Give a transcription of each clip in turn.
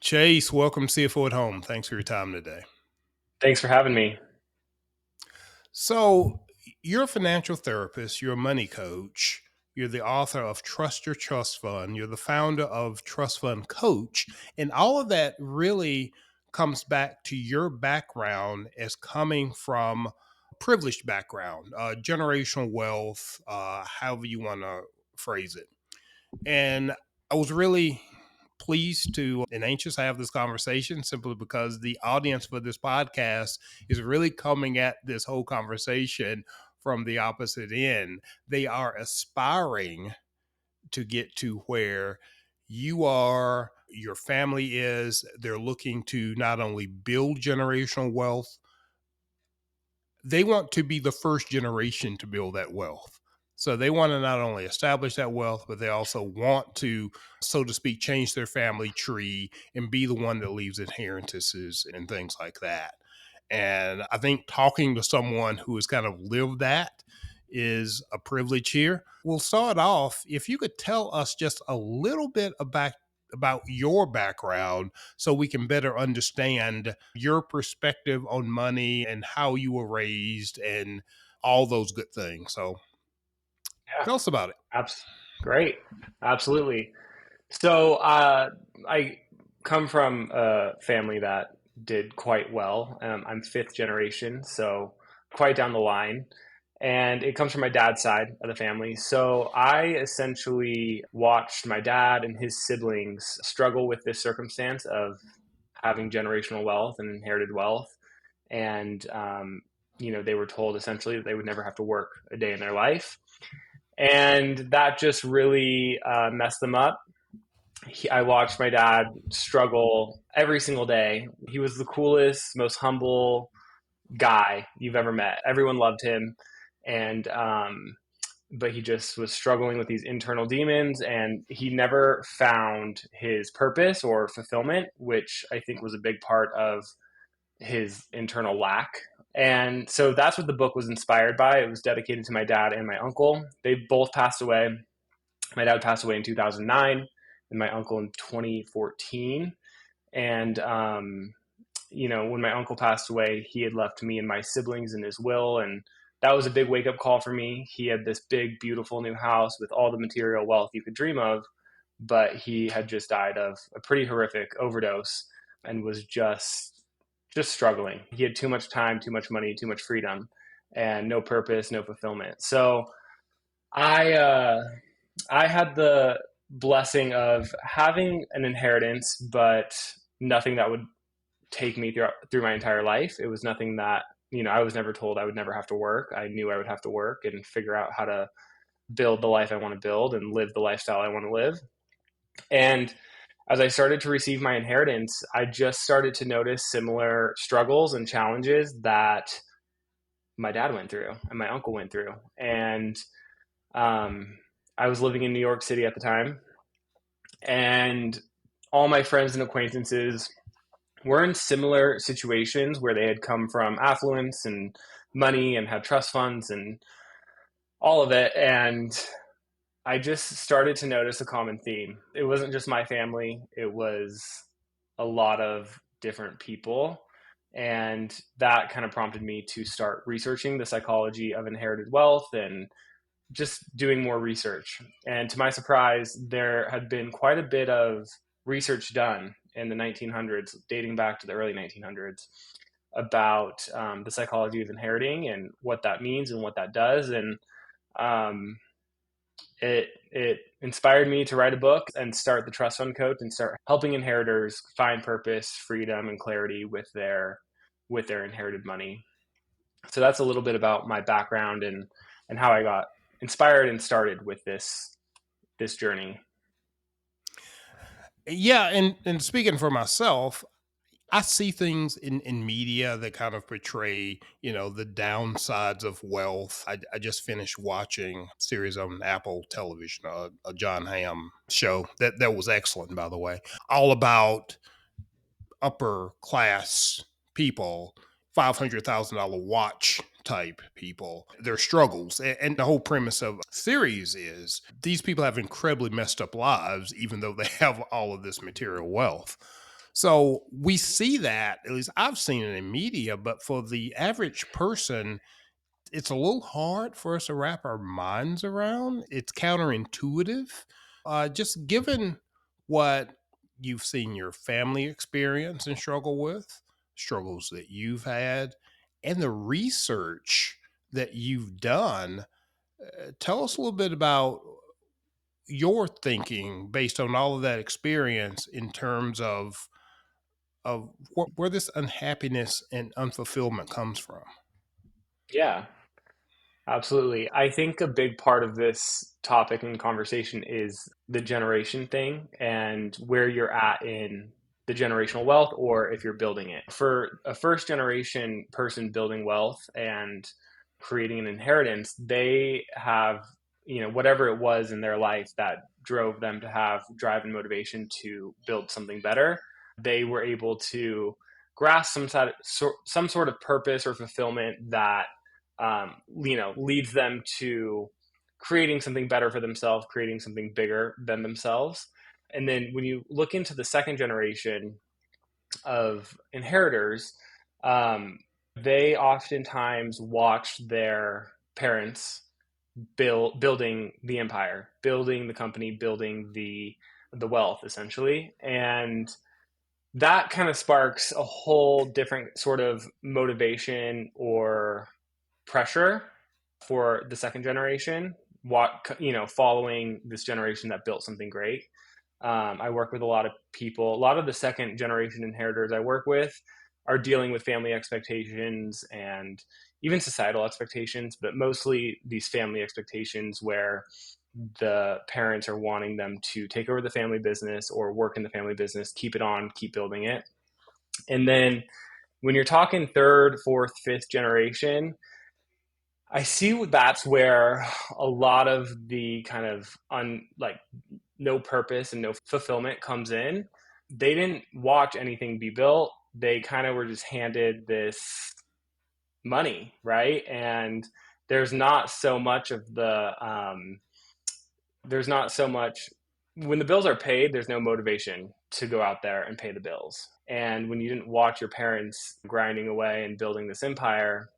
Chase, welcome to CFO at Home. Thanks for your time today. Thanks for having me. So, you're a financial therapist, you're a money coach, you're the author of Trust Your Trust Fund, you're the founder of Trust Fund Coach, and all of that really comes back to your background as coming from a privileged background, generational wealth, however you want to phrase it. And I was really pleased to and anxious to have this conversation simply because the audience for this podcast is really coming at this whole conversation from the opposite end. They are aspiring to get to where you are, your family is. They're looking to not only build generational wealth, they want to be the first generation to build that wealth. So they want to not only establish that wealth, but they also want to, so to speak, change their family tree and be the one that leaves inheritances and things like that. And I think talking to someone who has kind of lived that is a privilege here. We'll start off. If you could tell us just a little bit about your background so we can better understand your perspective on money and how you were raised and all those good things. So Yeah, tell us about it. abs- great. Absolutely. So I come from a family that did quite well. I'm fifth generation, so quite down the line. And it comes from my dad's side of the family. So I essentially watched my dad and his siblings struggle with this circumstance of having generational wealth and inherited wealth. And, they were told essentially that they would never have to work a day in their life. And that just really messed them up. I watched my dad struggle every single day. He was the coolest, most humble guy you've ever met. Everyone loved him, and but he just was struggling with these internal demons, and he never found his purpose or fulfillment, which I think was a big part of his internal lack. And so that's what the book was inspired by. It was dedicated to my dad and my uncle. They both passed away. My dad passed away in 2009 and my uncle in 2014. And, when my uncle passed away, he had left me and my siblings in his will. And that was a big wake up call for me. He had this big, beautiful new house with all the material wealth you could dream of, but he had just died of a pretty horrific overdose and was just struggling. He had too much time, too much money, too much freedom, and no purpose, no fulfillment. So I I had the blessing of having an inheritance, but nothing that would take me through my entire life. It was nothing that I was never told I would never have to work. I knew I would have to work and figure out how to build the life I want to build and live the lifestyle I want to live. And as I started to receive my inheritance, I just started to notice similar struggles and challenges that my dad went through and my uncle went through. And I was living in New York City at the time, and all my friends and acquaintances were in similar situations where they had come from affluence and money and had trust funds and all of it. And I just started to notice a common theme. It wasn't just my family, it was a lot of different people. And that kind of prompted me to start researching the psychology of inherited wealth and just doing more research. And to my surprise, there had been quite a bit of research done in the 1900s, dating back to the early 1900s, about the psychology of inheriting and what that means and what that does. And um, it inspired me to write a book and start the Trust Fund Coach and start helping inheritors find purpose, freedom, and clarity with their inherited money. So that's a little bit about my background and how I got inspired and started with this journey. Yeah, and speaking for myself, I see things in media that kind of portray, the downsides of wealth. I just finished watching a series on Apple Television, a John Hamm show that was excellent, by the way, all about upper class people, $500,000 watch type people, their struggles. And the whole premise of the series is these people have incredibly messed up lives, even though they have all of this material wealth. So we see that, at least I've seen it in media, but for the average person, it's a little hard for us to wrap our minds around. It's counterintuitive. Just given what you've seen your family experience and struggle with, struggles that you've had, and the research that you've done, tell us a little bit about your thinking based on all of that experience in terms of where this unhappiness and unfulfillment comes from. Yeah, absolutely. I think a big part of this topic and conversation is the generation thing and where you're at in the generational wealth or if you're building it. For a first generation person building wealth and creating an inheritance, they have, whatever it was in their life that drove them to have drive and motivation to build something better. They were able to grasp some sort of purpose or fulfillment that leads them to creating something better for themselves, creating something bigger than themselves. And then when you look into the second generation of inheritors, um, they oftentimes watch their parents building the empire, building the company, building the wealth, essentially, and that kind of sparks a whole different sort of motivation or pressure for the second generation, following this generation that built something great. I work with a lot of people. A lot of the second generation inheritors I work with are dealing with family expectations and even societal expectations, but mostly these family expectations where the parents are wanting them to take over the family business or work in the family business, keep it on, keep building it. And then when you're talking third, fourth, fifth generation, I see that's where a lot of the kind of like no purpose and no fulfillment comes in. They didn't watch anything be built. They kind of were just handed this money, right? And there's not so much of there's not so much when the bills are paid, there's no motivation to go out there and pay the bills. And when you didn't watch your parents grinding away and building this empire,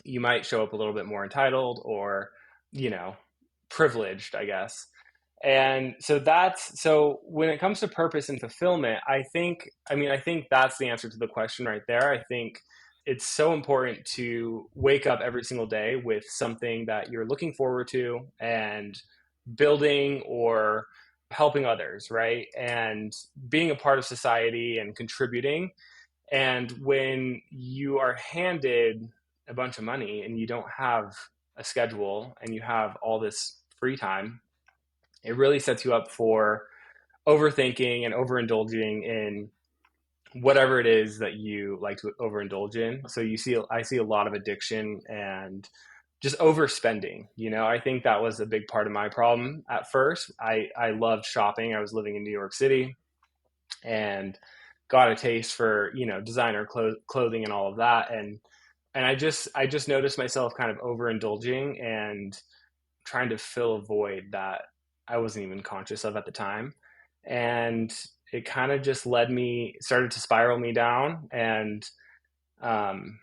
you might show up a little bit more entitled or, you know, privileged, I guess. And so when it comes to purpose and fulfillment, I think that's the answer to the question right there. I think it's so important to wake up every single day with something that you're looking forward to and building or helping others, right? And being a part of society and contributing. And when you are handed a bunch of money and you don't have a schedule and you have all this free time, it really sets you up for overthinking and overindulging in whatever it is that you like to overindulge in. So I see a lot of addiction and just overspending. I think that was a big part of my problem at first. I loved shopping. I was living in New York City and got a taste for designer clothing and all of that, and I just noticed myself kind of overindulging and trying to fill a void that I wasn't even conscious of at the time, and it kind of just started to spiral me down, and um,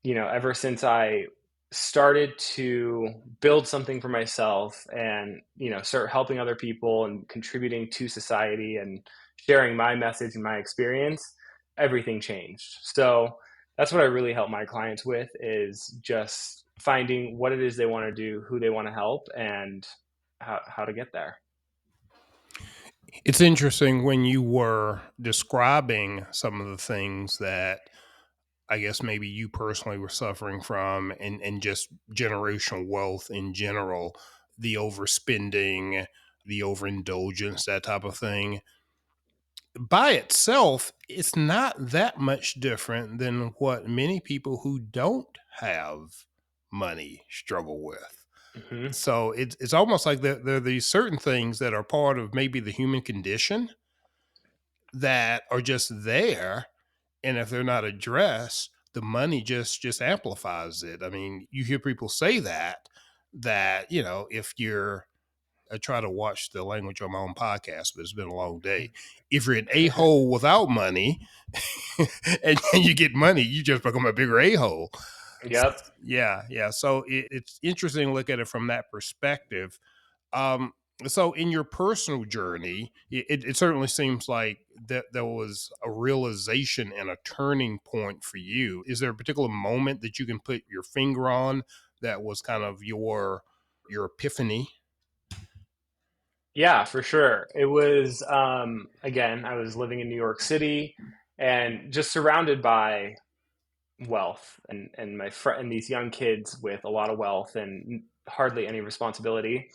ever since I started to build something for myself and, start helping other people and contributing to society and sharing my message and my experience, everything changed. So that's what I really help my clients with is just finding what it is they want to do, who they want to help, and how to get there. It's interesting when you were describing some of the things that I guess maybe you personally were suffering from and just generational wealth in general, the overspending, the overindulgence, that type of thing. By itself, it's not that much different than what many people who don't have money struggle with. Hmm. So it's almost like there are these certain things that are part of maybe the human condition that are just there, and if they're not addressed, the money just amplifies it. I mean, you hear people say that if you're I try to watch the language on my own podcast, but it's been a long day. If you're an a-hole without money and you get money, you just become a bigger a-hole. Yep. Yeah, yeah. So it's interesting to look at it from that perspective. Um, so in your personal journey, it certainly seems like that there was a realization and a turning point for you. Is there a particular moment that you can put your finger on that was kind of your epiphany? Yeah, for sure. It was, again, I was living in New York City and just surrounded by wealth and and these young kids with a lot of wealth and hardly any responsibility.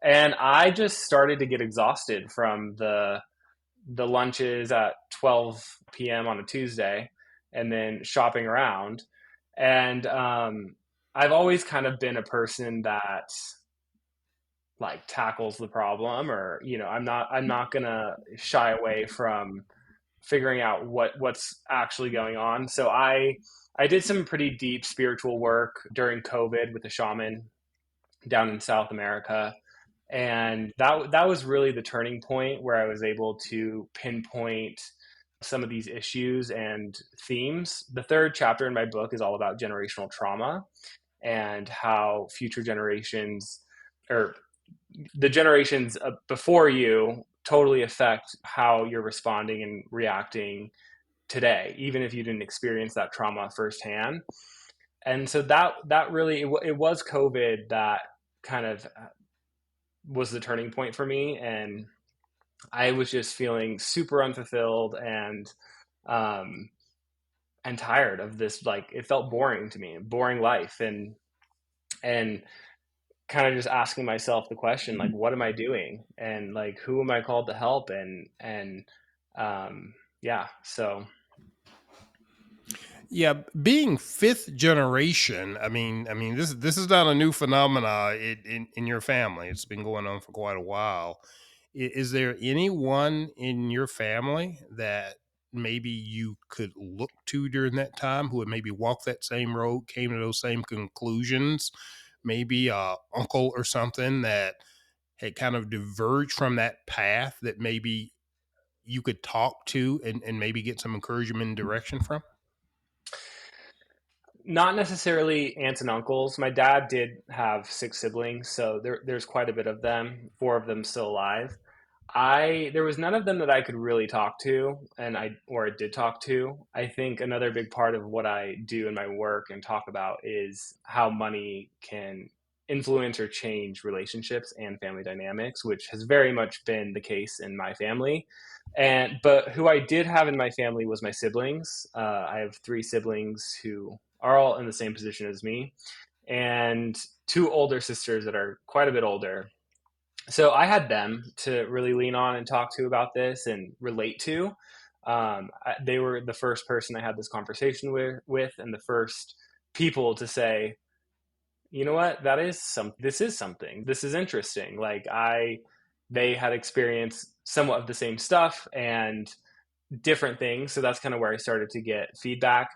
And I just started to get exhausted from the lunches at 12 p.m. on a Tuesday and then shopping around. And I've always kind of been a person that like tackles the problem, or I'm not gonna shy away from figuring out what's actually going on. So I did some pretty deep spiritual work during COVID with a shaman down in South America, and that was really the turning point where I was able to pinpoint some of these issues and themes. The third chapter in my book is all about generational trauma and how future generations, or the generations before you, totally affect how you're responding and reacting today, even if you didn't experience that trauma firsthand. And so that really it was COVID that kind of was the turning point for me, and I was just feeling super unfulfilled um, and tired of this. Like it felt boring to me, boring life, and kind of just asking myself the question, like, what am I doing, and like who am I called to help, and yeah, so Yeah, being fifth generation, I mean, this is not a new phenomena in your family. It's been going on for quite a while. Is there anyone in your family that maybe you could look to during that time who had maybe walked that same road, came to those same conclusions? Maybe a uncle or something that had kind of diverged from that path that maybe you could talk to and maybe get some encouragement and direction from? not necessarily aunts and uncles. My dad did have six siblings, so there's quite a bit of them, four of them still alive. I There was none of them that I could really talk to, and I did talk to. I think another big part of what I do in my work and talk about is how money can influence or change relationships and family dynamics, which has very much been the case in my family. And but who I did have in my family was my siblings. I have three siblings who are all in the same position as me, and two older sisters that are quite a bit older. So I had them to really lean on and talk to about this and relate to. They were the first person I had this conversation with, and the first people to say, you know what, that is some. This is something. This is interesting. They had experienced somewhat of the same stuff and different things. So that's kind of where I started to get feedback.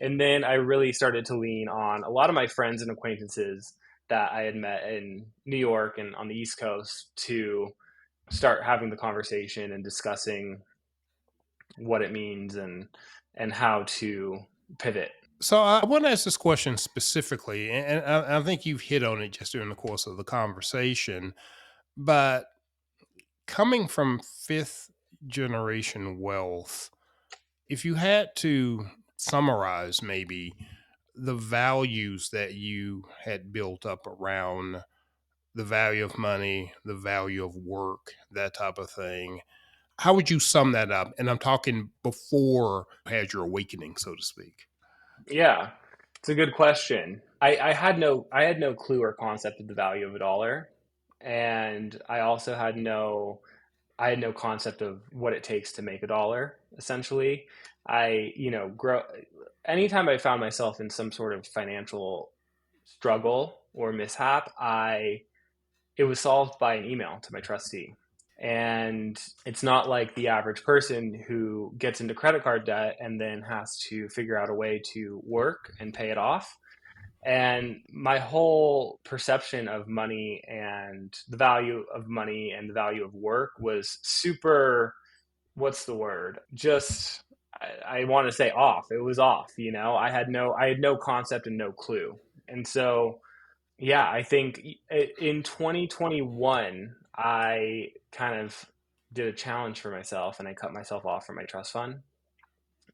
And then I really started to lean on a lot of my friends and acquaintances that I had met in New York and on the East Coast to start having the conversation and discussing what it means and how to pivot. So I want to ask this question specifically, and I think you've hit on it just during the course of the conversation. But coming from fifth generation wealth, if you had to summarize maybe the values that you had built up around the value of money, the value of work, that type of thing, how would you sum that up? And I'm talking before you had your awakening, so to speak. Yeah, it's a good question. I had no clue or concept of the value of a dollar, and I had no concept of what it takes to make a dollar, essentially. I, you know, grow Anytime I found myself in some sort of financial struggle or mishap, I it was solved by an email to my trustee. And it's not like the average person who gets into credit card debt and then has to figure out a way to work and pay it off. And my whole perception of money and the value of money and the value of work was super, what's the word? Just, I want to say off. It was off, you know. I had no concept and no clue. And so, yeah, I think in 2021, I kind of did a challenge for myself and I cut myself off from my trust fund.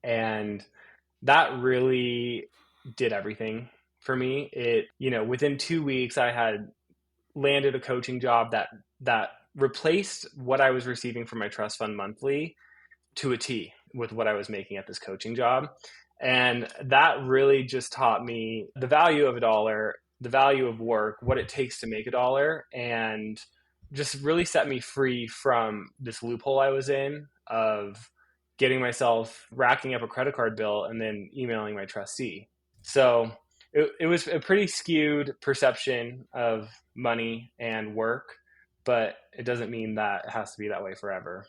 And that really did everything for me. Within 2 weeks, I had landed a coaching job that replaced what I was receiving from my trust fund monthly to a T with what I was making at this coaching job. And that really just taught me the value of a dollar, the value of work, what it takes to make a dollar, and just really set me free from this loophole I was in of getting myself racking up a credit card bill and then emailing my trustee. So it was a pretty skewed perception of money and work, but it doesn't mean that it has to be that way forever.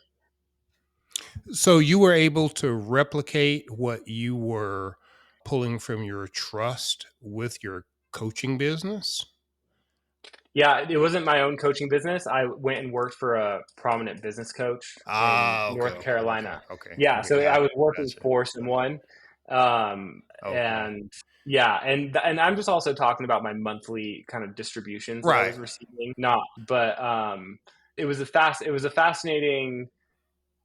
So you were able to replicate what you were pulling from your trust with your coaching business? Yeah, it wasn't my own coaching business. I went and worked for a prominent business coach in Ah, okay, North okay, okay, Carolina. okay. Yeah, so I was working Gotcha, for gotcha. someone, Okay. and yeah, and I'm just also talking about my monthly kind of distributions that I Right. was receiving. Not, but it was a fascinating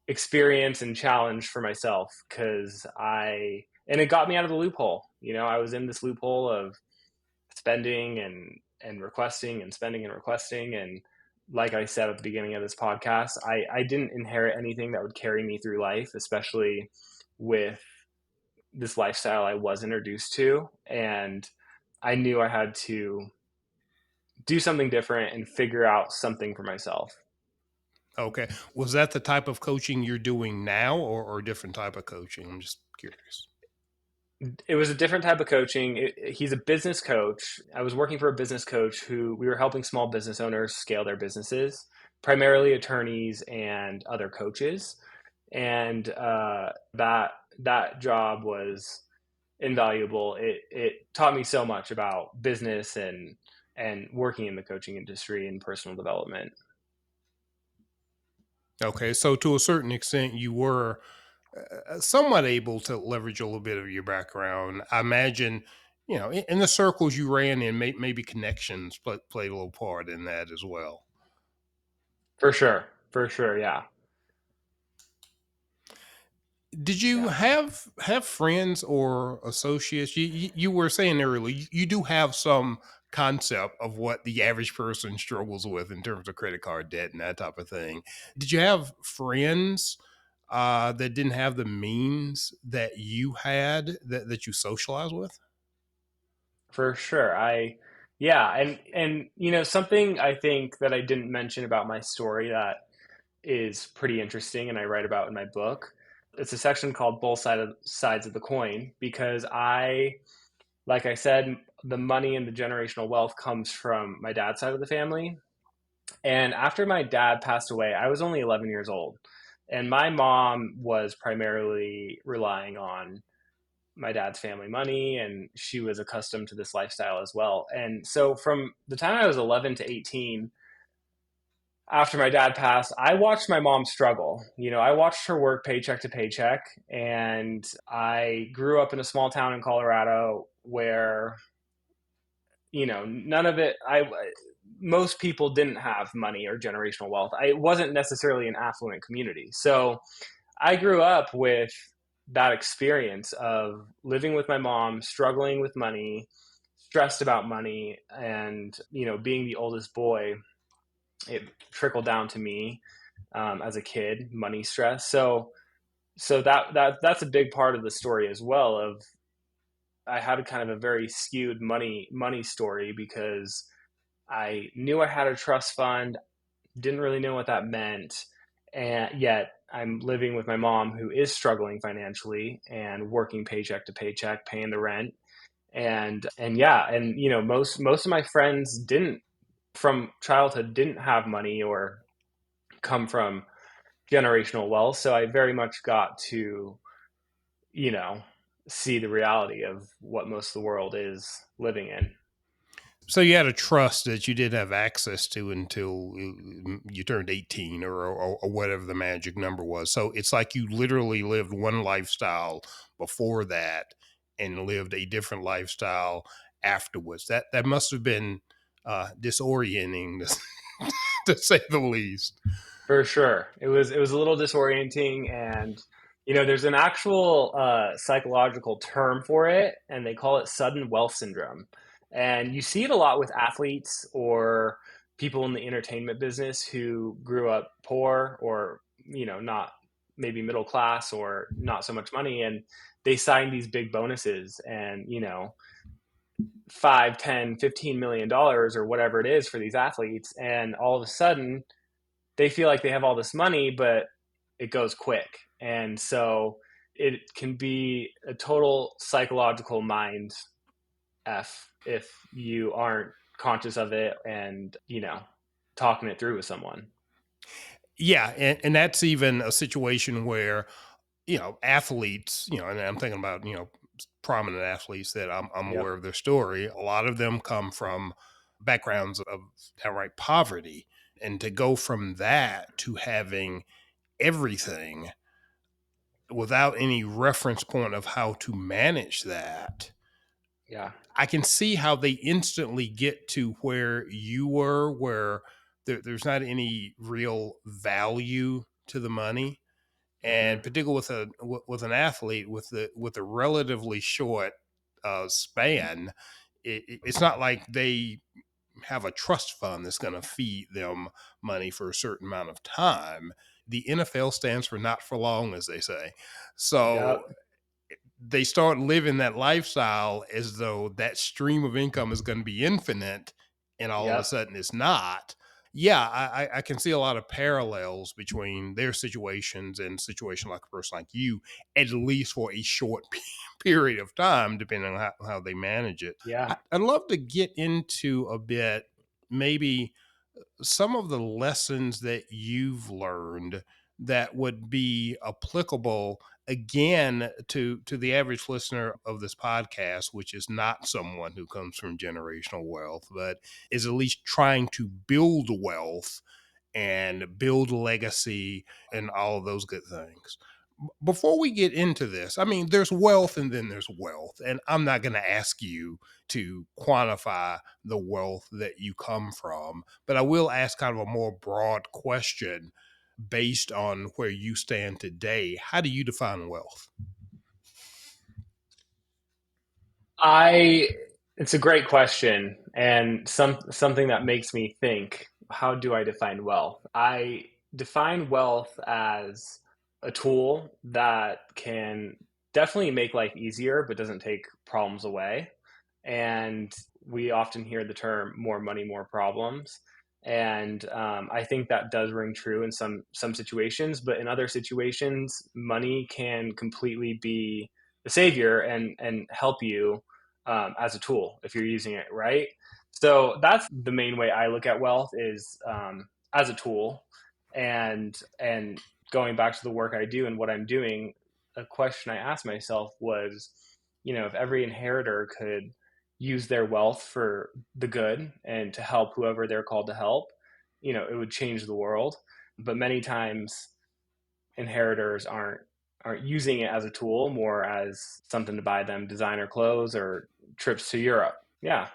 experience and challenge for myself because and it got me out of the loophole. You know, I was in this loophole of spending and requesting and spending and requesting. And like I said at the beginning of this podcast, I didn't inherit anything that would carry me through life, especially with this lifestyle I was introduced to. And I knew I had to do something different and figure out something for myself. Okay. Was that the type of coaching you're doing now, or a different type of coaching? I'm just curious. It was a different type of coaching. He's a business coach. I was working for a business coach who we were helping small business owners scale their businesses, primarily attorneys and other coaches. And that job was invaluable. It taught me so much about business and working in the coaching industry and personal development. Okay. So to a certain extent, you were somewhat able to leverage a little bit of your background. I imagine, in the circles you ran in, maybe connections played a little part in that as well. For sure. For sure. Yeah. Did you Yeah. have friends or associates? You were saying earlier you do have some concept of what the average person struggles with in terms of credit card debt and that type of thing. Did you have friends that didn't have the means that you had that you socialize with? For sure. Yeah, and something I think that I didn't mention about my story that is pretty interesting and I write about in my book. It's a section called Sides of the Coin because like I said, the money and the generational wealth comes from my dad's side of the family. And after my dad passed away, I was only 11 years old. And my mom was primarily relying on my dad's family money, and she was accustomed to this lifestyle as well. And so from the time I was 11 to 18, after my dad passed, I watched my mom struggle. You know, I watched her work paycheck to paycheck, and I grew up in a small town in Colorado where, none of it, most people didn't have money or generational wealth. It wasn't necessarily an affluent community. So I grew up with that experience of living with my mom, struggling with money, stressed about money, and being the oldest boy, it trickled down to me as a kid, money stress. So that's a big part of the story as well. Of I had kind of a very skewed money story because I knew I had a trust fund, didn't really know what that meant, and yet I'm living with my mom who is struggling financially and working paycheck to paycheck, paying the rent. And yeah, and most of my friends didn't from childhood didn't have money or come from generational wealth. So I very much got to, you know, see the reality of what most of the world is living in. So you had a trust that you didn't have access to until you turned 18 or whatever the magic number was. So it's like you literally lived one lifestyle before that and lived a different lifestyle afterwards. That must have been disorienting to say the least. For sure. It was a little disorienting, and there's an actual psychological term for it, and they call it sudden wealth syndrome. And you see it a lot with athletes or people in the entertainment business who grew up poor or, not maybe middle class or not so much money, and they sign these big bonuses and, 5, 10, $15 million or whatever it is for these athletes, and all of a sudden they feel like they have all this money, but it goes quick. And so it can be a total psychological mind F if you aren't conscious of it and, talking it through with someone. Yeah, and that's even a situation where athletes, and I'm thinking about prominent athletes that I'm aware Yep. of their story. A lot of them come from backgrounds of outright poverty, and to go from that to having everything without any reference point of how to manage that, Yeah. I can see how they instantly get to where you were, where there's not any real value to the money, Hmm. and particularly with an athlete with a relatively short span, it's not like they have a trust fund that's going to feed them money for a certain amount of time. The NFL stands for not for long, as they say. So Yep. they start living that lifestyle as though that stream of income is going to be infinite, and all of a Yep. sudden it's not. Yeah, I can see a lot of parallels between their situations and situation like a person like you, at least for a short period of time, depending on how they manage it. Yeah. I'd love to get into a bit, maybe some of the lessons that you've learned that would be applicable again to the average listener of this podcast, which is not someone who comes from generational wealth but is at least trying to build wealth and build legacy and all of those good things. Before we get into this, I mean, there's wealth and then there's wealth. And I'm not going to ask you to quantify the wealth that you come from, but I will ask kind of a more broad question based on where you stand today. How do you define wealth? I It's a great question, and something that makes me think, how do I define wealth? I define wealth as a tool that can definitely make life easier but doesn't take problems away. And we often hear the term more money, more problems. And I think that does ring true in some situations, but in other situations, money can completely be the savior and help you as a tool if you're using it right. So that's the main way I look at wealth is as a tool, and going back to the work I do and what I'm doing. A question I asked myself was, if every inheritor could use their wealth for the good and to help whoever they're called to help, it would change the world. But many times inheritors aren't using it as a tool, more as something to buy them designer clothes or trips to Europe. Yeah.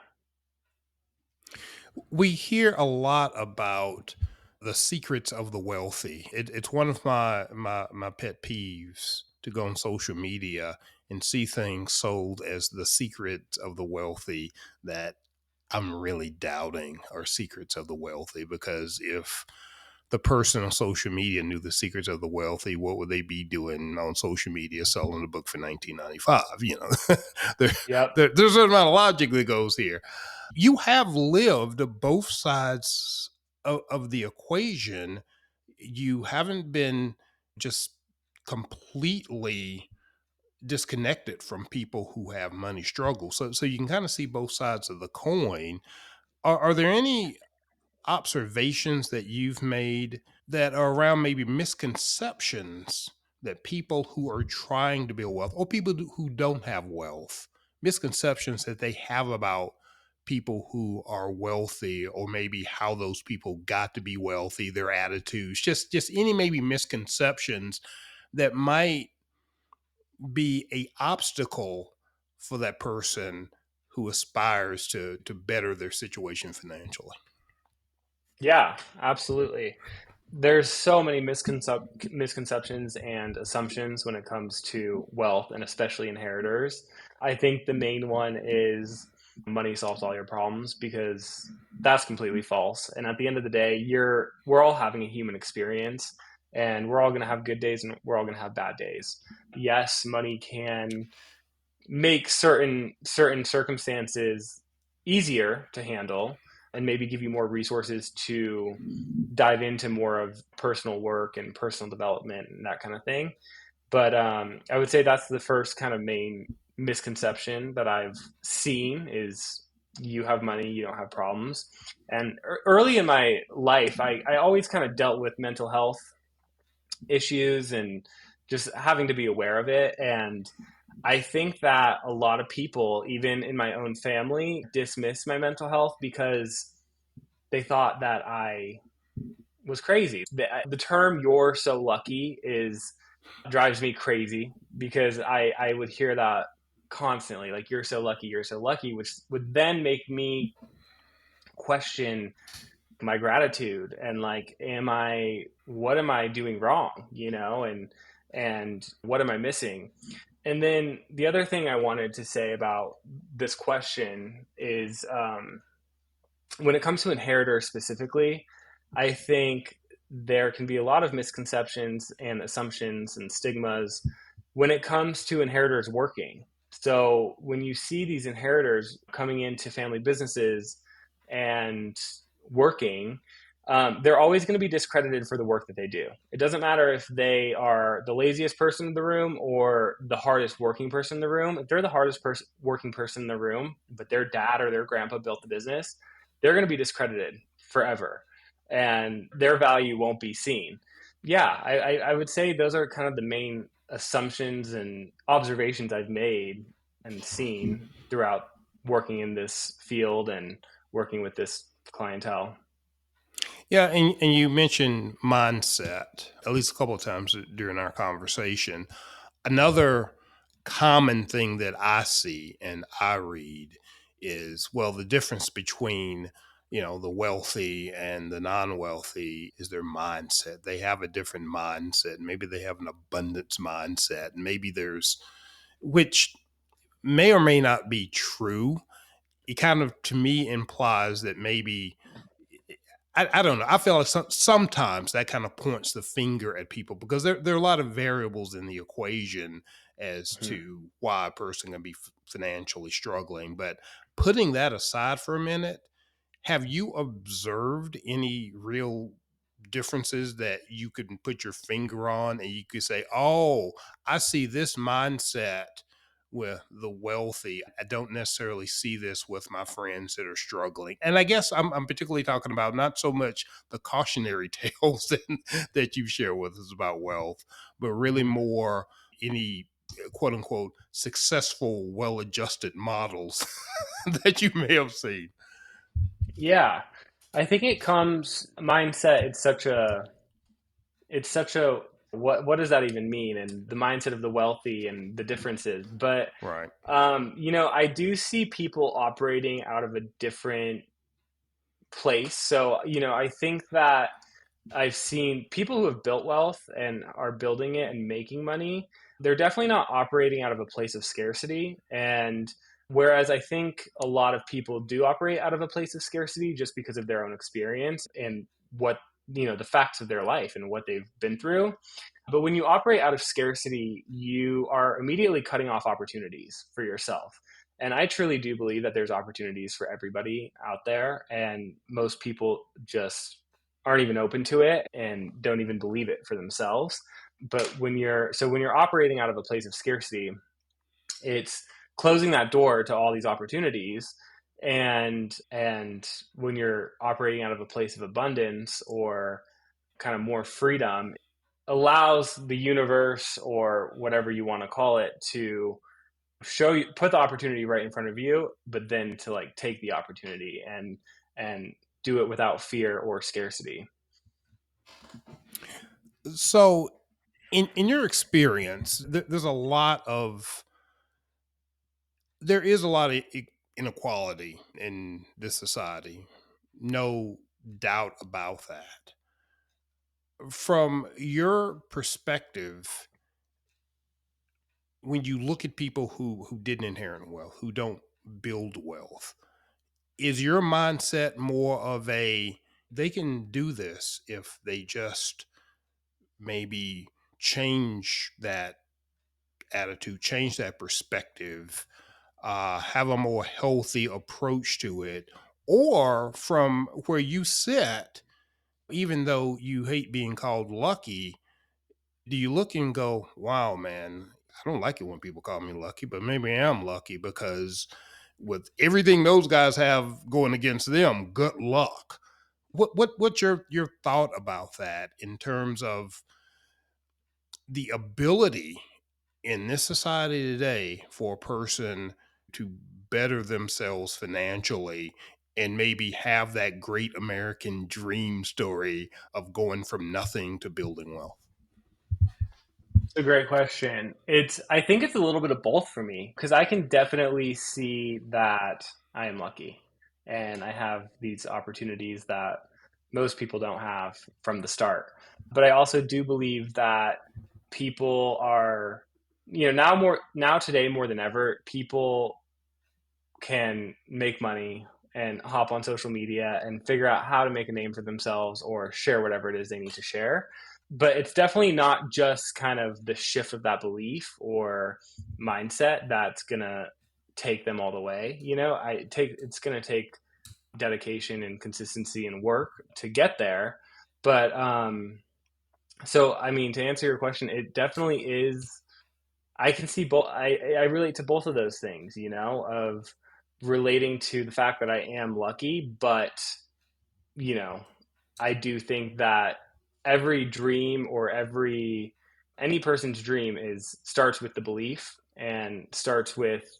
We hear a lot about the secrets of the wealthy. It's one of my pet peeves to go on social media and see things sold as the secrets of the wealthy that I'm really doubting are secrets of the wealthy, because if the person on social media knew the secrets of the wealthy, what would they be doing on social media selling a book for 19.95? There, Yep. there's an amount of logic that goes here. You have lived both sides of the equation. You haven't been just completely disconnected from people who have money struggles. So you can kind of see both sides of the coin. Are there any observations that you've made that are around maybe misconceptions that people who are trying to build wealth, or people who don't have wealth, misconceptions that they have about people who are wealthy, or maybe how those people got to be wealthy, their attitudes, just any maybe misconceptions that might be a obstacle for that person who aspires to better their situation financially. Yeah, absolutely. There's so many misconceptions and assumptions when it comes to wealth and especially inheritors. I think the main one is money solves all your problems, because that's completely false. And at the end of the day, we're all having a human experience, and we're all going to have good days and we're all going to have bad days. Yes, money can make certain circumstances easier to handle and maybe give you more resources to dive into more of personal work and personal development and that kind of thing. But I would say that's the first kind of main misconception that I've seen is you have money, you don't have problems. And early in my life, I always kind of dealt with mental health issues and just having to be aware of it. And I think that a lot of people, even in my own family, dismiss my mental health because they thought that I was crazy. The term "you're so lucky" is drives me crazy, because I would hear that constantly, like you're so lucky," which would then make me question my gratitude and like, what am I doing wrong, and what am I missing? And then the other thing I wanted to say about this question is, when it comes to inheritors specifically, I think there can be a lot of misconceptions and assumptions and stigmas when it comes to inheritors working. So when you see these inheritors coming into family businesses and working, they're always going to be discredited for the work that they do. It doesn't matter if they are the laziest person in the room or the hardest working person in the room. If they're the hardest working person in the room, but their dad or their grandpa built the business, they're going to be discredited forever, and their value won't be seen. Yeah, I would say those are kind of the main assumptions and observations I've made and seen throughout working in this field and working with this clientele. Yeah, and you mentioned mindset at least a couple of times during our conversation. Another common thing that I see and I read is, well, the difference between the wealthy and the non-wealthy is their mindset. They have a different mindset. Maybe they have an abundance mindset. Maybe there's, which may or may not be true. It kind of, to me, implies that maybe I don't know. I feel like sometimes that kind of points the finger at people, because there are a lot of variables in the equation as Mhm. to why a person can be financially struggling. But putting that aside for a minute, have you observed any real differences that you could put your finger on and you could say, oh, I see this mindset with the wealthy? I don't necessarily see this with my friends that are struggling. And I guess I'm particularly talking about not so much the cautionary tales that you share with us about wealth, but really Mhm. more any quote unquote successful, well adjusted models that you may have seen. Yeah, I think it comes mindset. It's such a what does that even mean? And the mindset of the wealthy and the differences. But Right. I do see people operating out of a different place. So, I think that I've seen people who have built wealth and are building it and making money. They're definitely not operating out of a place of scarcity. And whereas I think a lot of people do operate out of a place of scarcity just because of their own experience and what, the facts of their life and what they've been through. But when you operate out of scarcity, you are immediately cutting off opportunities for yourself. And I truly do believe that there's opportunities for everybody out there. And most people just aren't even open to it and don't even believe it for themselves. But when you're operating out of a place of scarcity, it's closing that door to all these opportunities. And when you're operating out of a place of abundance or kind of more freedom, allows the universe or whatever you want to call it to show you, put the opportunity right in front of you, but then to like take the opportunity and do it without fear or scarcity. So, in your experience, there is a lot of inequality in this society. No doubt about that. From your perspective, when you look at people who didn't inherit wealth, who don't build wealth, is your mindset more of a they can do this if they just maybe change that attitude, change that perspective, have a more healthy approach to it? Or from where you sit, even though you hate being called lucky, do you look and go, wow, man, I don't like it when people call me lucky, but maybe I am lucky because with everything those guys have going against them, good luck. What's your thought about that in terms of the ability in this society today for a person to better themselves financially and maybe have that great American dream story of going from nothing to building wealth? It's a great question. I think it's a little bit of both for me because I can definitely see that I am lucky and I have these opportunities that most people don't have from the start. But I also do believe that people are, now today more than ever, people can make money and hop on social media and figure out how to make a name for themselves or share whatever it is they need to share. But it's definitely not just kind of the shift of that belief or mindset that's going to take them all the way. It's going to take dedication and consistency and work to get there. But so I mean, to answer your question, it definitely is. I can see both. I relate to both of those things, of relating to the fact that I am lucky, but you know, I do think that every dream or every any person's dream is starts with the belief and starts with,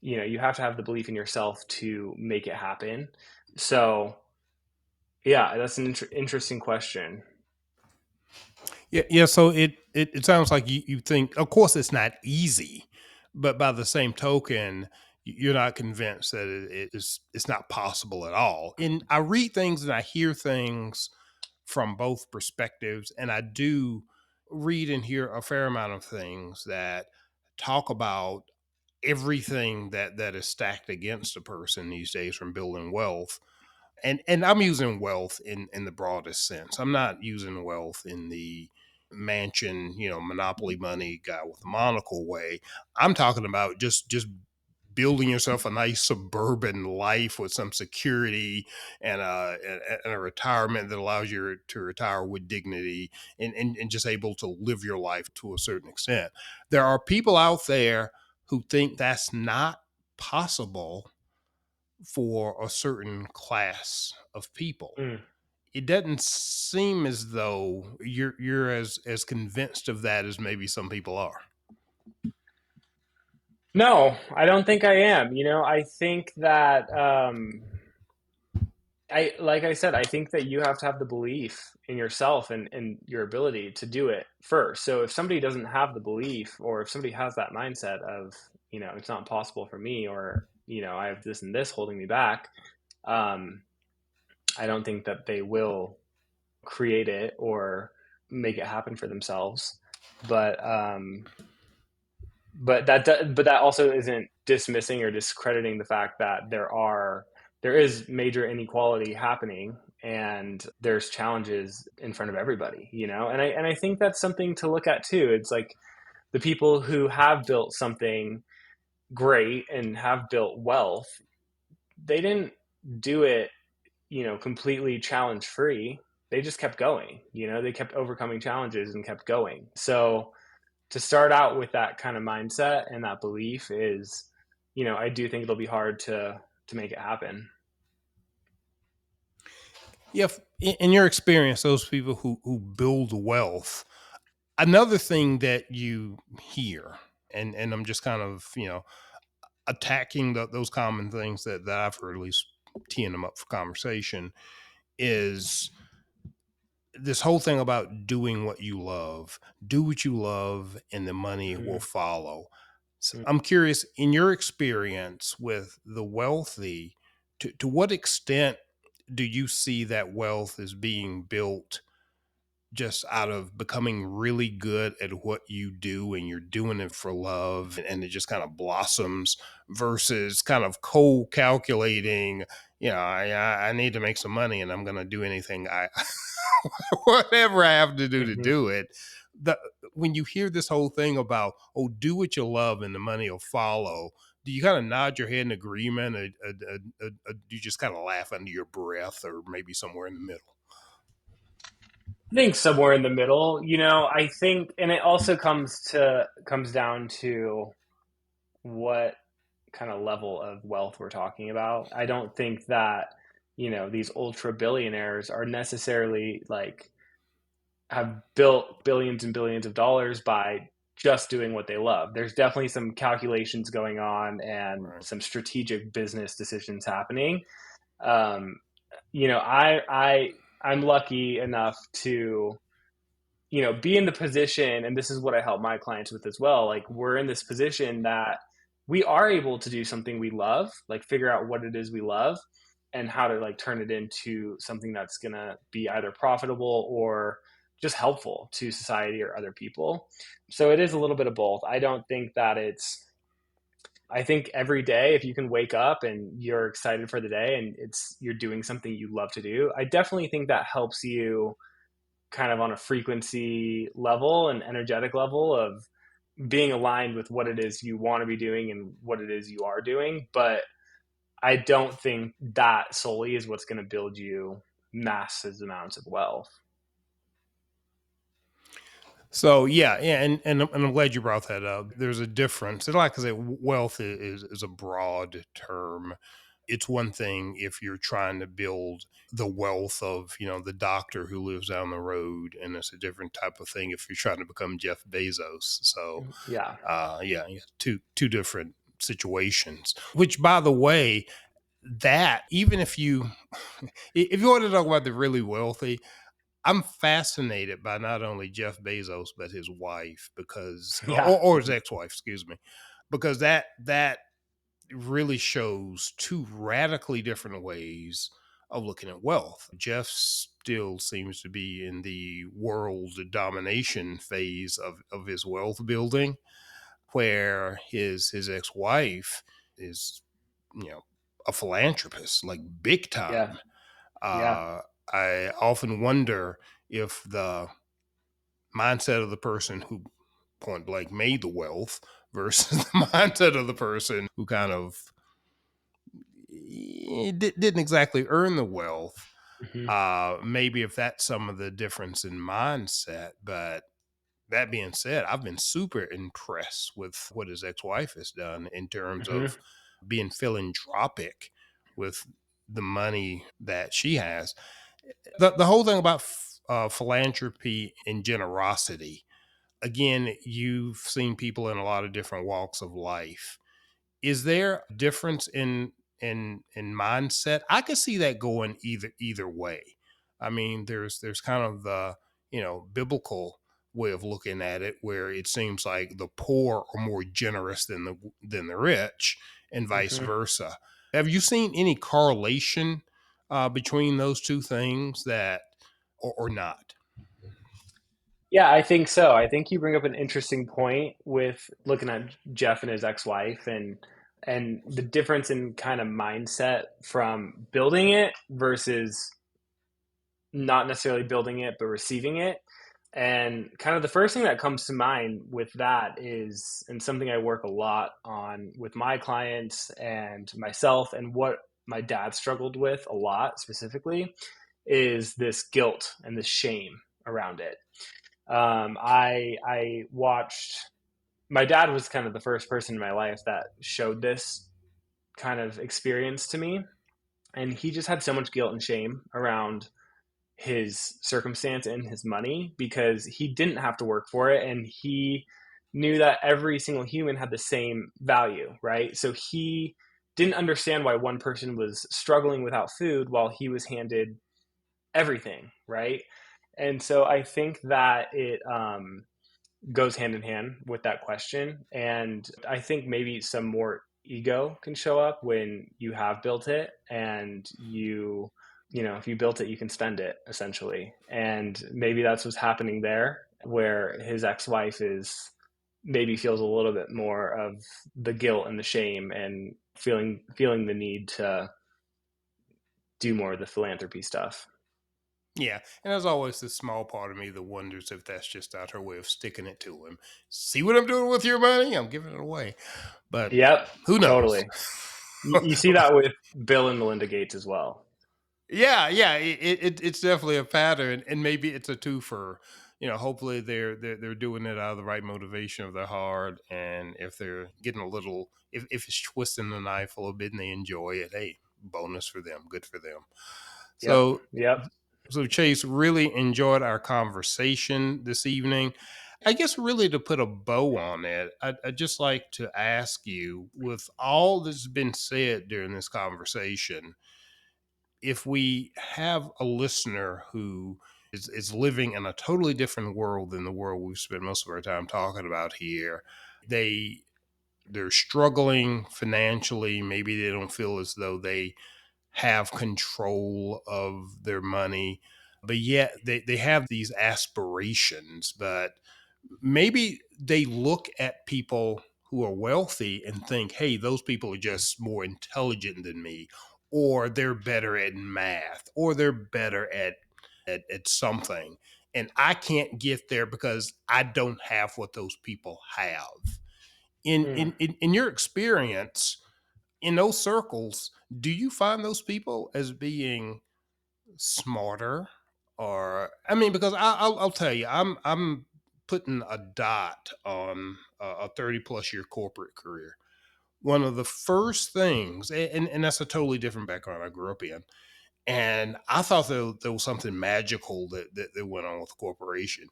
you have to have the belief in yourself to make it happen. So, yeah, that's an interesting question. Yeah, yeah. So it sounds like you think, of course, it's not easy, but by the same token, you're not convinced that it's not possible at all. And I read things and I hear things from both perspectives, and I do read and hear a fair amount of things that talk about everything that is stacked against a person these days from building wealth. And I'm using wealth in the broadest sense. I'm not using wealth in the mansion, monopoly money guy with a monocle way. I'm talking about just building yourself a nice suburban life with some security and a retirement that allows you to retire with dignity and just able to live your life to a certain extent. There are people out there who think that's not possible for a certain class of people. Mm. It doesn't seem as though you're as convinced of that as maybe some people are. No, I don't think I am. I think that like I said, I think that you have to have the belief in yourself and your ability to do it first. So if somebody doesn't have the belief, or if somebody has that mindset of, it's not possible for me, or, I have this and this holding me back, um, I don't think that they will create it or make it happen for themselves. But but that also isn't dismissing or discrediting the fact that there is major inequality happening and there's challenges in front of everybody, and I think that's something to look at too. It's like the people who have built something great and have built wealth, they didn't do it, completely challenge free. They just kept going. They kept overcoming challenges and kept going. So to start out with that kind of mindset and that belief is, I do think it'll be hard to make it happen. Yeah, in your experience, those people who build wealth, Another thing that you hear, and I'm just kind of, attacking those common things that I've heard, at least teeing them up for conversation, is this whole thing about doing what you love. Do what you love, and the money will Mhm. follow. So I'm curious, in your experience with the wealthy, to what extent do you see that wealth is being built just out of becoming really good at what you do and you're doing it for love and it just kind of blossoms versus kind of cold calculating, I need to make some money and I'm going to do anything I whatever I have to Mhm. do it. The When you hear this whole thing about, oh, do what you love and the money will follow, do you kind of nod your head in agreement, or do you just kind of laugh under your breath, or maybe somewhere in the middle? I think somewhere in the middle, I think, and it also comes down to what kind of level of wealth we're talking about. I don't think that, these ultra billionaires are necessarily like have built billions and billions of dollars by just doing what they love. There's definitely some calculations going on and Right. some strategic business decisions happening. Um, I'm lucky enough to be in the position, and this is what I help my clients with as well. Like, we're in this position that we are able to do something we love, like figure out what it is we love and how to like turn it into something that's going to be either profitable or just helpful to society or other people. So it is a little bit of both. I don't think that I think every day, if you can wake up and you're excited for the day and you're doing something you love to do, I definitely think that helps you kind of on a frequency level and energetic level of being aligned with what it is you want to be doing and what it is you are doing. But I don't think that solely is what's going to build you massive amounts of wealth. So yeah, and I'm glad you brought that up. There's a difference. And like I said, wealth is a broad term. It's one thing if you're trying to build the wealth of, the doctor who lives down the road, and it's a different type of thing if you're trying to become Jeff Bezos. So Yeah. yeah, two different situations. Which, by the way, that even if you want to talk about the really wealthy, I'm fascinated by not only Jeff Bezos but his wife, because Yeah. or his ex-wife, excuse me, because that really shows two radically different ways of looking at wealth. Jeff still seems to be in the world domination phase of his wealth building, where his ex-wife is, you know, a philanthropist, like big Yeah. time. Yeah. uh I often wonder if the mindset of the person who point blank made the wealth versus the mindset of the person who kind of didn't exactly earn the wealth. Hmm. Maybe if that's some of the difference in mindset. But that being said, I've been super impressed with what his ex-wife has done in terms Hmm. of being philanthropic with the money that she has. The whole thing about philanthropy and generosity, again, you've seen people in a lot of different walks of life. Is there a difference in mindset? I could see that going either way. I mean, there's kind of the, biblical way of looking at it, where it seems like the poor are more generous than the rich, and vice Hmm. versa. Have you seen any correlation between those two things, that or not? Yeah, I think so. I think you bring up an interesting point with looking at Jeff and his ex-wife and the difference in kind of mindset from building it versus not necessarily building it but receiving it. And kind of the first thing that comes to mind with that is, and something I work a lot on with my clients and myself, and what my dad struggled with a lot specifically, is this guilt and this shame around it. I watched, my dad was kind of the first person in my life that showed this kind of experience to me, and he just had so much guilt and shame around his circumstance and his money because he didn't have to work for it, and he knew that every single human had the same value, right? So he didn't understand why one person was struggling without food while he was handed everything, right? And so I think that it goes hand in hand with that question. And I think maybe some more ego can show up when you have built it and if you built it, you can spend it essentially. And maybe that's what's happening there, where his ex-wife is maybe feels a little bit more of the guilt and the shame and feeling the need to do more of the philanthropy stuff. Yeah, and there's always this small part of me that wonders if that's just not her way of sticking it to him. See what I'm doing with your money? I'm giving it away. But Yep, who knows? totally. You see that with Bill and Melinda Gates as well. Yeah, yeah, it's definitely a pattern, and maybe it's a twofer. Hopefully they're doing it out of the right motivation of their heart, and if they're getting a little, if it's twisting the knife a little bit and they enjoy it, hey, bonus for them, good for them. Yep. So, Yep. Chase, really enjoyed our conversation this evening. I guess really to put a bow on it, I'd just like to ask you, with all that's been said during this conversation, if we have a listener who is living in a totally different world than the world we've spent most of our time talking about here, they they're struggling financially, maybe they don't feel as though they have control of their money, but yet they have these aspirations, but maybe they look at people who are wealthy and think, hey, those people are just more intelligent than me, or they're better at math, or they're better at something. And I can't get there because I don't have what those people have. Mm. In your experience, in those circles, do you find those people as being smarter, or I mean, because I'll tell you, I'm putting a dot on a 30+ year corporate career. One of the first things, and that's a totally different background I grew up in, and I thought there was something magical that went on with the corporation.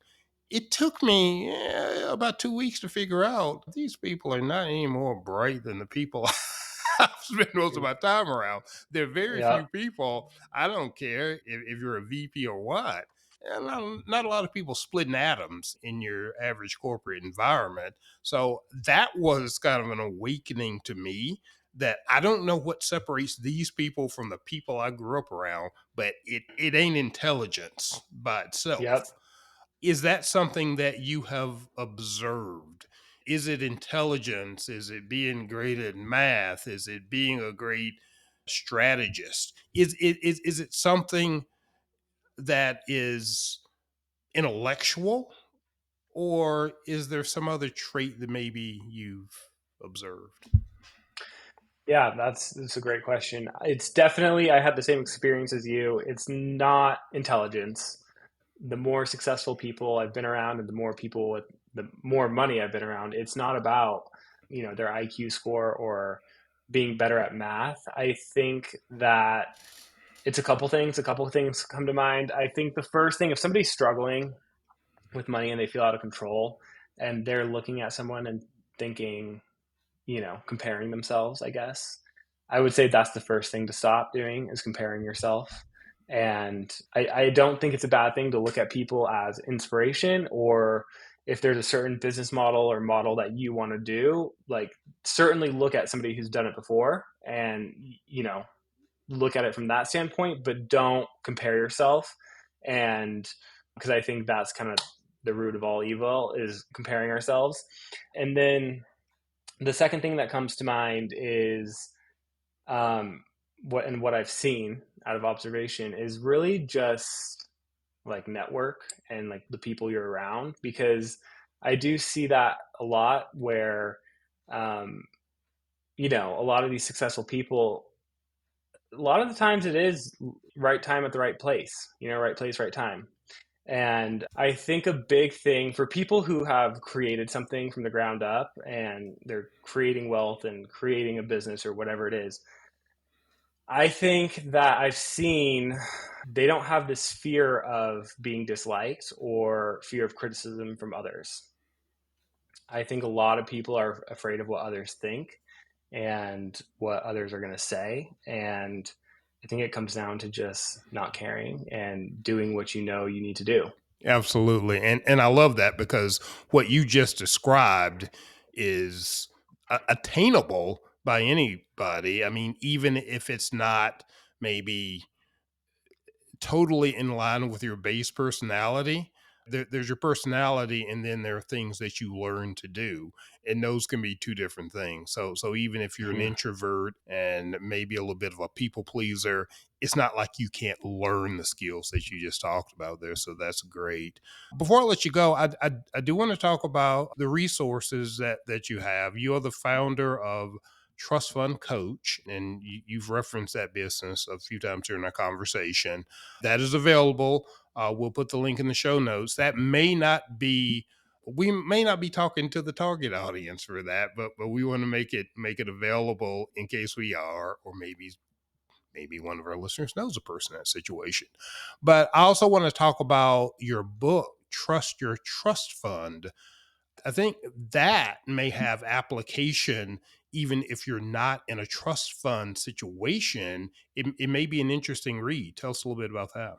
It took me about 2 weeks to figure out these people are not any more bright than the people I've spent most of my time around. There are very Yep. few people. I don't care if you're a VP or what. And not a lot of people splitting atoms in your average corporate environment. So that was kind of an awakening to me that I don't know what separates these people from the people I grew up around, but it ain't intelligence by Yep. itself. Is that something that you have observed? Is it intelligence? Is it being great at math? Is it being a great strategist? Is it something that is intellectual, or is there some other trait that maybe you've observed? Yeah, that's a great question. It's definitely I had the same experience as you. It's not intelligence. The more successful people I've been around and the more people with the more money I've been around, it's not about, their IQ score or being better at math. I think that it's a couple things. A couple things come to mind. I think the first thing, if somebody's struggling with money and they feel out of control and they're looking at someone and thinking, comparing themselves, I guess. I would say that's the first thing to stop doing is comparing yourself. And I don't think it's a bad thing to look at people as inspiration, or if there's a certain business model or model that you want to do, like certainly look at somebody who's done it before and, look at it from that standpoint, but don't compare yourself. And because I think that's kind of the root of all evil is comparing ourselves. And then the second thing that comes to mind is what I've seen out of observation is really just like network and like the people you're around, because I do see that a lot where um, a lot of these successful people, a lot of the times it is right time at the right place, right place, right time. And I think a big thing for people who have created something from the ground up and they're creating wealth and creating a business or whatever it is, I think that I've seen they don't have this fear of being disliked or fear of criticism from others. I think a lot of people are afraid of what others think and what others are going to say. And I think it comes down to just not caring and doing what you know you need to do. Absolutely. And I love that because what you just described is attainable by anybody. I mean, even if it's not maybe totally in line with your base personality. There's your personality, and then there are things that you learn to do, and those can be two different things. So even if you're an Mhm. introvert and maybe a little bit of a people pleaser, it's not like you can't learn the skills that you just talked about there. So that's great. Before I let you go, I do want to talk about the resources that you have. You are the founder of Trust Fund Coach, and you've referenced that business a few times during our conversation. That is available. We'll put the link in the show notes. That may not be we may not be talking to the target audience for that, but we want to make it available in case we are, or maybe one of our listeners knows a person in that situation. But I also want to talk about your book, Trust Your Trust Fund. I think that may have application even if you're not in a trust fund situation. It may be an interesting read. Tell us a little bit about that.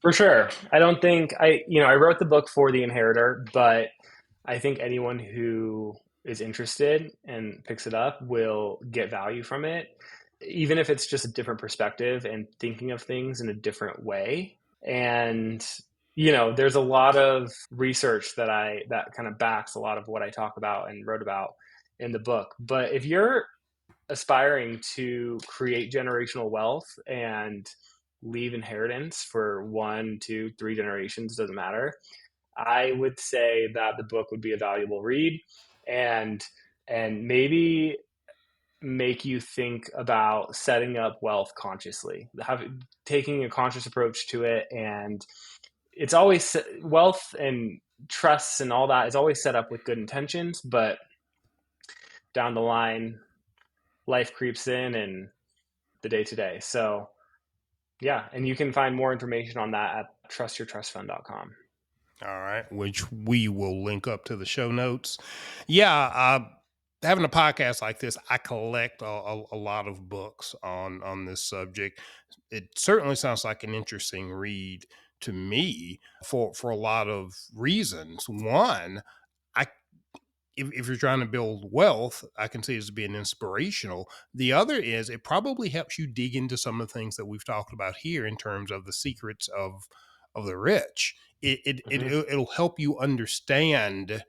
For sure. I don't think I wrote the book for the inheritor, but I think anyone who is interested and picks it up will get value from it, even if it's just a different perspective and thinking of things in a different way. And there's a lot of research that kind of backs a lot of what I talk about and wrote about in the book. But if you're aspiring to create generational wealth and leave inheritance for one, two, three generations, doesn't matter. I would say that the book would be a valuable read and maybe make you think about setting up wealth consciously, taking a conscious approach to it. And it's always wealth and trusts and all that is always set up with good intentions, but down the line, life creeps in and the day to day. So yeah, and you can find more information on that at trustyourtrustfund.com. All right, which we will link up to the show notes. Yeah, having a podcast like this, I collect a lot of books on this subject. It certainly sounds like an interesting read to me for a lot of reasons. One, I if you're trying to build wealth, I can see it as being inspirational. The other is it probably helps you dig into some of the things that we've talked about here in terms of the secrets of the rich. Mm-hmm. It'll help you understand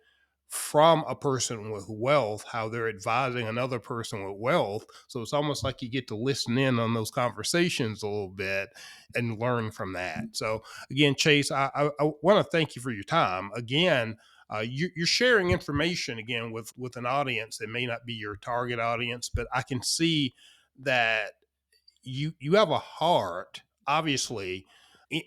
from a person with wealth how they're advising another person with wealth. So it's almost like you get to listen in on those conversations a little bit and learn from that. So again, Chase, I want to thank you for your time. Again, you're sharing information again with an audience that may not be your target audience, but I can see that you have a heart. Obviously,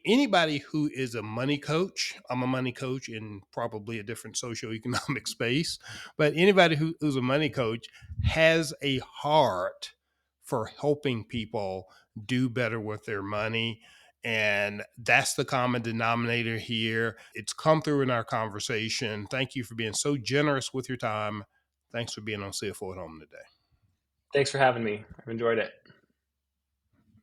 anybody who is a money coach, I'm a money coach in probably a different socioeconomic space, but anybody who's a money coach has a heart for helping people do better with their money. And that's the common denominator here. It's come through in our conversation. Thank you for being so generous with your time. Thanks for being on CFO at Home today. Thanks for having me. I've enjoyed it.